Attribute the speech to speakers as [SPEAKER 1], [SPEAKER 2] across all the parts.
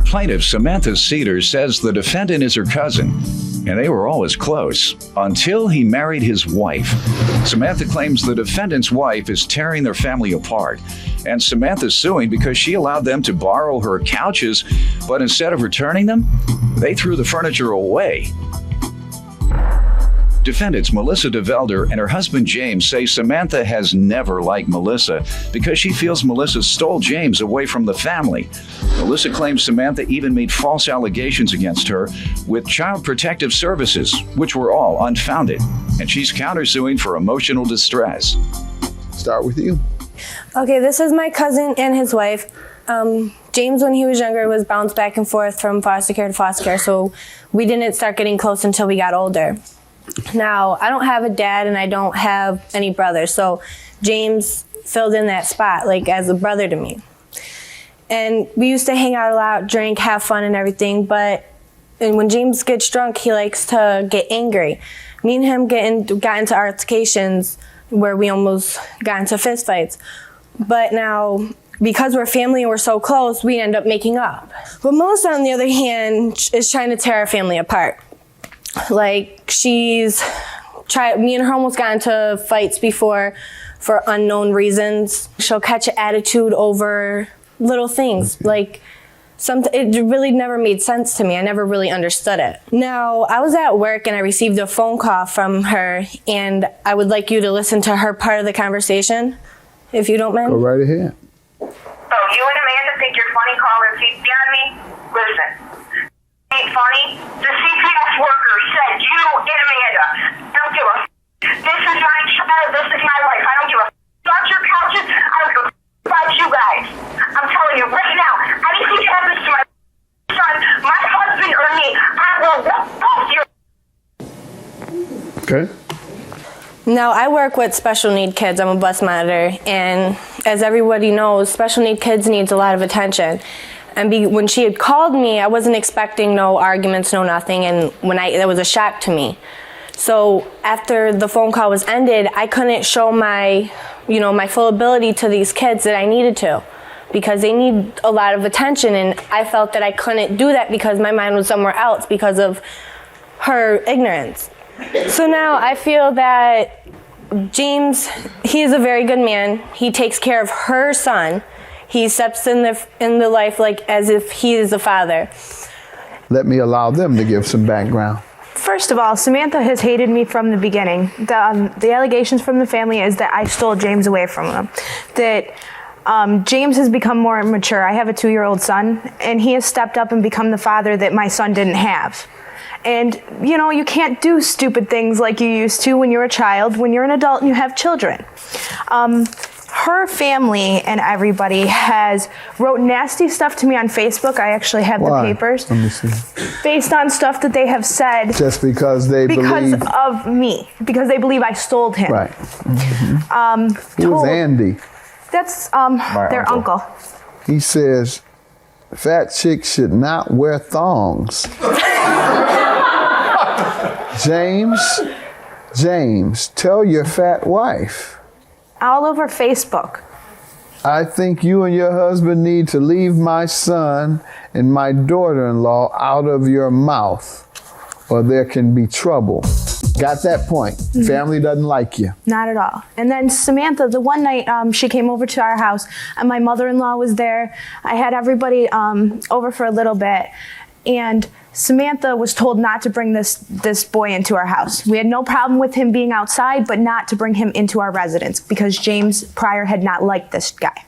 [SPEAKER 1] Plaintiff Samantha Cedar says the defendant is her cousin, and they were always close until he married his wife. Samantha claims the defendant's wife is tearing their family apart, and Samantha's suing because she allowed them to borrow her couches, but instead of returning them, they threw the furniture away. Defendants Melissa DeVelder and her husband James say Samantha has never liked Melissa because she feels Melissa stole James away from the family. Melissa claims Samantha even made false allegations against her with Child Protective Services, which were all unfounded, and she's countersuing for emotional distress.
[SPEAKER 2] Start with you.
[SPEAKER 3] Okay, this is my cousin and his wife. James, when he was younger, was bounced back and forth from foster care to foster care, so we didn't start getting close until we got older. Now, I don't have a dad and I don't have any brothers, so James filled in that spot, like, as a brother to me. And we used to hang out a lot, drink, have fun and everything, and when James gets drunk, he likes to get angry. Me and him got into altercations where we almost got into fistfights. But now, because we're family and we're so close, we end up making up. But Melissa, on the other hand, is trying to tear our family apart. Like, me and her almost got into fights before for unknown reasons. She'll catch an attitude over little things. Like, it really never made sense to me. I never really understood it. Now, I was at work and I received a phone call from her, and I would like you to listen to her part of the conversation, if you don't mind.
[SPEAKER 2] Go right ahead.
[SPEAKER 4] So you and Amanda think you're funny calling CPS on me? Listen. Ain't funny. The CPS worker said you and Amanda. I don't give a This is my child. This is my life. I don't give a about your couches. I don't give a about you guys. I'm telling you right now, anything happens to my son, my husband, or me, I will both you.
[SPEAKER 2] Okay.
[SPEAKER 3] Now, I work with special need kids. I'm a bus monitor, and as everybody knows, special need kids needs a lot of attention. And when she had called me, I wasn't expecting no arguments, no nothing, and that was a shock to me. So after the phone call was ended, I couldn't show my full ability to these kids that I needed to, because they need a lot of attention, and I felt that I couldn't do that because my mind was somewhere else because of her ignorance. So now I feel that James, he is a very good man. He takes care of her son. He steps in the life like as if he is a father.
[SPEAKER 2] Let me allow them to give some background.
[SPEAKER 5] First of all, Samantha has hated me from the beginning. The allegations from the family is that I stole James away from him. That James has become more mature. I have a 2-year-old son, and he has stepped up and become the father that my son didn't have. And, you can't do stupid things like you used to when you're a child, when you're an adult and you have children. Her family and everybody wrote nasty stuff to me on Facebook. I actually have the papers.
[SPEAKER 2] Let me see.
[SPEAKER 5] Based on stuff that they have said.
[SPEAKER 2] Just because they believe.
[SPEAKER 5] Because of me. Because they believe I stole him.
[SPEAKER 2] Right. Mm-hmm. Who's Andy?
[SPEAKER 5] That's their uncle.
[SPEAKER 2] He says, fat chicks should not wear thongs. James, tell your fat wife.
[SPEAKER 5] All over Facebook.
[SPEAKER 2] I think you and your husband need to leave my son and my daughter-in-law out of your mouth, or there can be trouble. Got that point? Mm-hmm. Family doesn't like you.
[SPEAKER 5] Not at all. And then Samantha, the one night she came over to our house, and my mother-in-law was there. I had everybody over for a little bit, and Samantha was told not to bring this boy into our house. We had no problem with him being outside, but not to bring him into our residence because James prior had not liked this guy.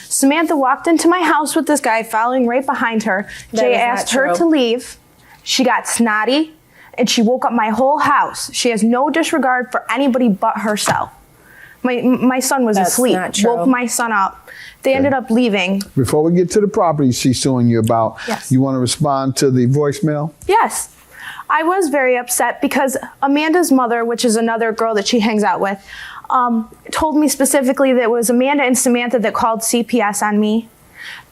[SPEAKER 5] Samantha walked into my house with this guy following right behind her. Jay asked her to leave. She got snotty, and she woke up my whole house. She has no disregard for anybody but herself. My son was asleep. Woke my son up. They ended up leaving.
[SPEAKER 2] Before we get to the property she's suing you about,
[SPEAKER 5] yes.
[SPEAKER 2] You want to respond to the voicemail?
[SPEAKER 5] Yes. I was very upset because Amanda's mother, which is another girl that she hangs out with, told me specifically that it was Amanda and Samantha that called CPS on me.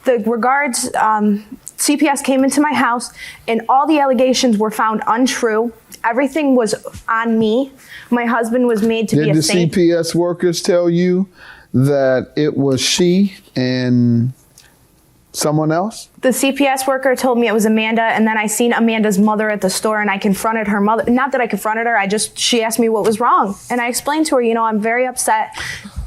[SPEAKER 5] CPS came into my house and all the allegations were found untrue. Everything was on me. My husband was made to be a saint.
[SPEAKER 2] Did the CPS workers tell you that it was she and Someone else?
[SPEAKER 5] The CPS worker told me it was Amanda, and then I seen Amanda's mother at the store, and I confronted her mother. Not that I confronted her, she asked me what was wrong. And I explained to her, I'm very upset.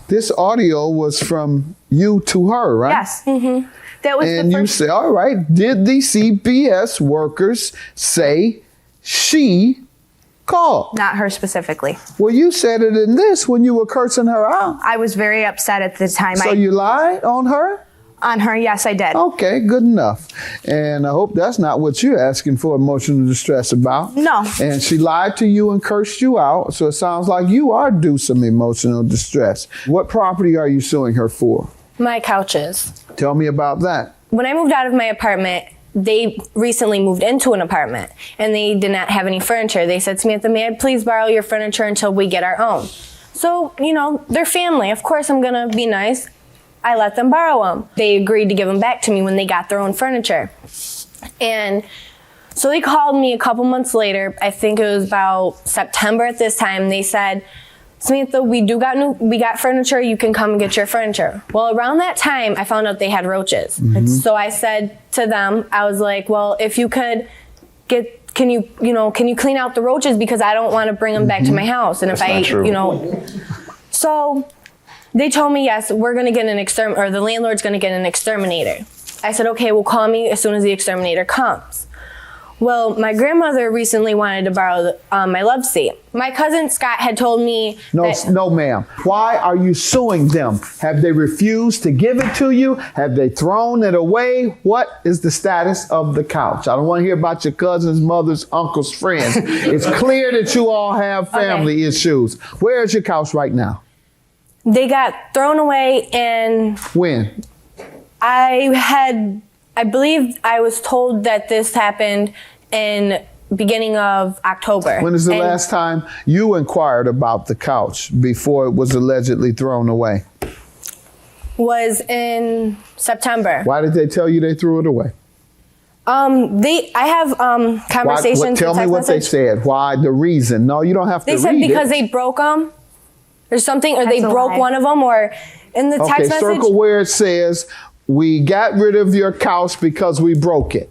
[SPEAKER 2] This audio was from you to her, right?
[SPEAKER 5] Yes. Mm-hmm. That was
[SPEAKER 2] and you say, all right, did the CPS workers say she called?
[SPEAKER 5] Not her specifically.
[SPEAKER 2] Well, you said it in this when you were cursing her out.
[SPEAKER 5] I was very upset at the time.
[SPEAKER 2] So you lied on her?
[SPEAKER 5] On her, yes, I did.
[SPEAKER 2] Okay, good enough. And I hope that's not what you're asking for emotional distress about.
[SPEAKER 5] No.
[SPEAKER 2] And she lied to you and cursed you out, so it sounds like you are due some emotional distress. What property are you suing her for?
[SPEAKER 3] My couches.
[SPEAKER 2] Tell me about that.
[SPEAKER 3] When I moved out of my apartment, they recently moved into an apartment, and they did not have any furniture. They said, Samantha, may I please borrow your furniture until we get our own? So, they're family. Of course I'm gonna be nice. I let them borrow them. They agreed to give them back to me when they got their own furniture. And so they called me a couple months later. I think it was about September at this time. They said, Samantha, we got furniture. You can come and get your furniture. Well, around that time, I found out they had roaches. Mm-hmm. So I said to them, I was like, well, if you could can you clean out the roaches, because I don't want to bring them back to my house. And
[SPEAKER 1] That's
[SPEAKER 3] so they told me, yes, we're going to get the landlord's going to get an exterminator. I said, okay, well, call me as soon as the exterminator comes. Well, my grandmother recently wanted to borrow my love seat. My cousin Scott had told me
[SPEAKER 2] No, ma'am. Why are you suing them? Have they refused to give it to you? Have they thrown it away? What is the status of the couch? I don't want to hear about your cousin's, mother's, uncle's, friends. It's clear that you all have family issues. Where is your couch right now?
[SPEAKER 3] They got thrown away, and
[SPEAKER 2] when?
[SPEAKER 3] I believe I was told that this happened in beginning of October.
[SPEAKER 2] When is the last time you inquired about the couch before it was allegedly thrown away?
[SPEAKER 3] Was in September.
[SPEAKER 2] Why did they tell you they threw it away?
[SPEAKER 3] I have conversations.
[SPEAKER 2] Tell me what they said. Why? The reason? No, you don't have to read it.
[SPEAKER 3] They said because they broke them. Or something, or they broke one of them, or in the text message.
[SPEAKER 2] Circle where it says, we got rid of your couch because we broke it.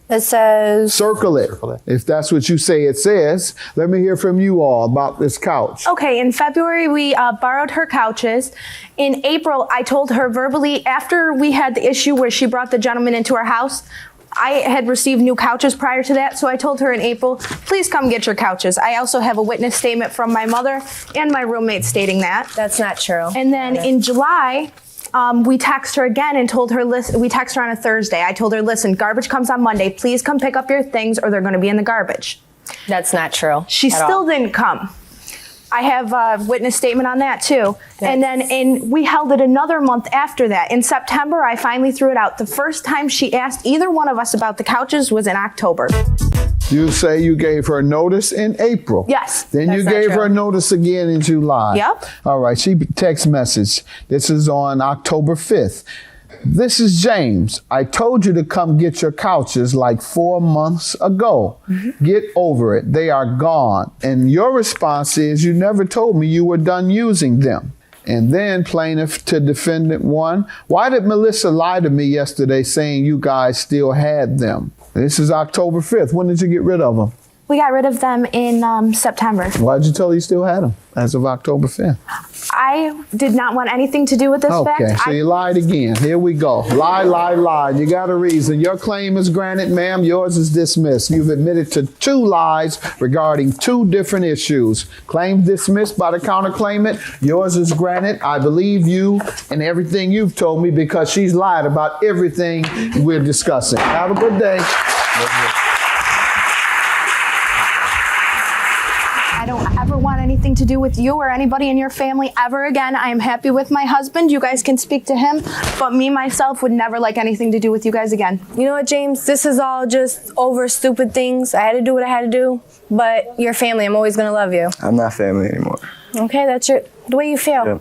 [SPEAKER 3] It says...
[SPEAKER 2] Circle it. If that's what you say it says. Let me hear from you all about this couch.
[SPEAKER 5] Okay, in February, we borrowed her couches. In April, I told her verbally, after we had the issue where she brought the gentleman into our house, I had received new couches prior to that, so I told her in April, please come get your couches. I also have a witness statement from my mother and my roommate stating that.
[SPEAKER 3] That's not true.
[SPEAKER 5] And then in July, we text her again and told her, we text her on a Thursday. I told her, listen, garbage comes on Monday. Please come pick up your things or they're going to be in the garbage.
[SPEAKER 3] That's not true.
[SPEAKER 5] She still didn't come. I have a witness statement on that too. And then we held it another month after that. In September, I finally threw it out. The first time she asked either one of us about the couches was in October.
[SPEAKER 2] You say you gave her notice in April.
[SPEAKER 5] Yes.
[SPEAKER 2] Then you gave her notice again in July.
[SPEAKER 5] Yep.
[SPEAKER 2] All right. She text message. This is on October 5th. This is James. I told you to come get your couches like 4 months ago. Mm-hmm. Get over it. They are gone. And your response is, you never told me you were done using them. And then plaintiff to defendant 1. Why did Melissa lie to me yesterday saying you guys still had them? This is October 5th. When did you get rid of them?
[SPEAKER 5] We got rid of them in September.
[SPEAKER 2] Why did you tell her you still had them as of October 5th?
[SPEAKER 5] I did not want anything to do with this fact.
[SPEAKER 2] Okay, so you lied again. Here we go. Lie. You got a reason. Your claim is granted, ma'am. Yours is dismissed. You've admitted to 2 lies regarding 2 different issues. Claim dismissed by the counterclaimant. Yours is granted. I believe you and everything you've told me because she's lied about everything we're discussing. Have a good day.
[SPEAKER 5] I don't ever want anything to do with you or anybody in your family ever again. I am happy with my husband. You guys can speak to him, but me, myself, would never like anything to do with you guys again.
[SPEAKER 3] You know what, James? This is all just over stupid things. I had to do what I had to do, but you're family. I'm always going to love you.
[SPEAKER 6] I'm not family anymore.
[SPEAKER 3] Okay, that's the way you feel.
[SPEAKER 6] Yeah.